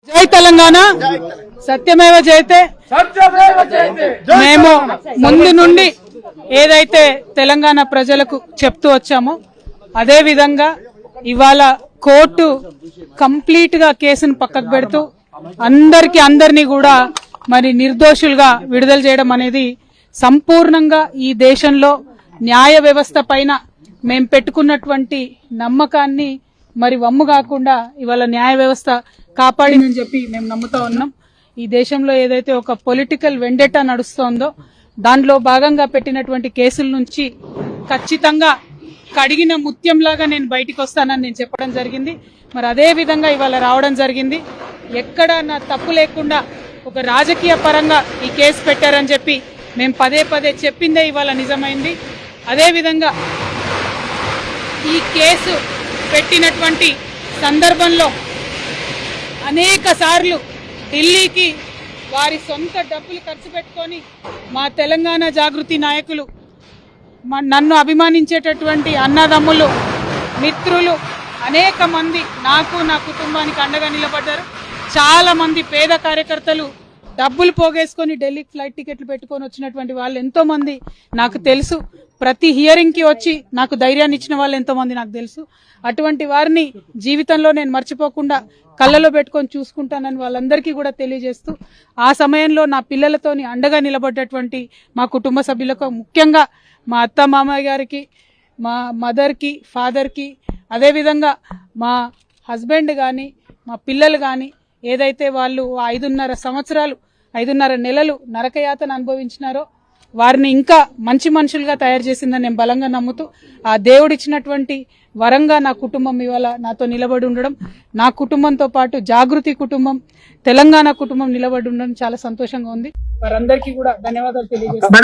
జై తెలంగాణ, సత్యమేవ జయతే. మేము ముందు నుండి ఏదైతే తెలంగాణ ప్రజలకు చెప్తూ వచ్చామో అదే విధంగా ఇవాళ కోర్టు కంప్లీట్ గా కేసును పక్కకు పెడుతూ అందరినీ కూడా మరి నిర్దోషులుగా విడుదల చేయడం అనేది సంపూర్ణంగా ఈ దేశంలో న్యాయ వ్యవస్థ పైన మేము పెట్టుకున్నటువంటి నమ్మకాన్ని మరి వమ్ము కాకుండా ఇవాళ న్యాయ వ్యవస్థ కాపాడిందని చెప్పి మేము నమ్ముతా ఉన్నాం. ఈ దేశంలో ఏదైతే ఒక పొలిటికల్ వెండెటా నడుస్తోందో దానిలో భాగంగా పెట్టినటువంటి కేసుల నుంచి ఖచ్చితంగా కడిగిన ముత్యంలాగా నేను బయటికి వస్తానని నేను చెప్పడం జరిగింది. మరి అదే విధంగా ఇవాళ రావడం జరిగింది. ఎక్కడ నా తప్పు లేకుండా ఒక రాజకీయ పరంగా ఈ కేసు పెట్టారని చెప్పి మేము పదే పదే చెప్పిందే ఇవాళ నిజమైంది. అదేవిధంగా ఈ కేసు పెట్టినటువంటి సందర్భంలో అనేక సార్లు ఢిల్లీకి వారి సొంత డబ్బులు ఖర్చు పెట్టుకొని మా తెలంగాణ జాగృతి నాయకులు, నన్ను అభిమానించేటటువంటి అన్నదమ్ములు, మిత్రులు అనేక మంది నాకు నా కుటుంబానికి అండగా నిలబడ్డారు. చాలా మంది పేద కార్యకర్తలు డబ్బులు పోగేసుకొని ఢిల్లీకి ఫ్లైట్ టికెట్లు పెట్టుకొని వచ్చినటువంటి వాళ్ళు ఎంతో మంది నాకు తెలుసు. ప్రతి హియరింగ్ కి వచ్చి నాకు ధైర్యాన్ని ఇచ్చిన వాళ్ళు ఎంతో మంది నాకు తెలుసు. అటువంటి వారిని జీవితంలో నేను మర్చిపోకుండా కళ్ళలో పెట్టుకొని చూసుకుంటానని వాళ్ళందరికీ కూడా తెలియజేస్తూ, ఆ సమయంలో నా పిల్లలతోని అండగా నిలబడ్డటువంటి మా కుటుంబ సభ్యులకు, ముఖ్యంగా మా అత్త మామయ్య గారికి, మా మదర్కి, ఫాదర్కి, అదేవిధంగా మా హస్బెండ్ కానీ మా పిల్లలు కానీ ఏదైతే వాళ్ళు 5.5 నెలలు నరకయాతన అనుభవించినారో వారిని ఇంకా మంచి మనుషులుగా తయారు చేసిందని నేను బలంగా నమ్ముతూ, ఆ దేవుడిచ్చినటువంటి వరంగా నా కుటుంబం ఇవాళ నాతో నిలబడి ఉండడం, నా కుటుంబంతో పాటు జాగృతి కుటుంబం, తెలంగాణ కుటుంబం నిలబడి ఉండడం చాలా సంతోషంగా ఉంది. వారందరికీ కూడా ధన్యవాదాలు తెలియజేస్తాను.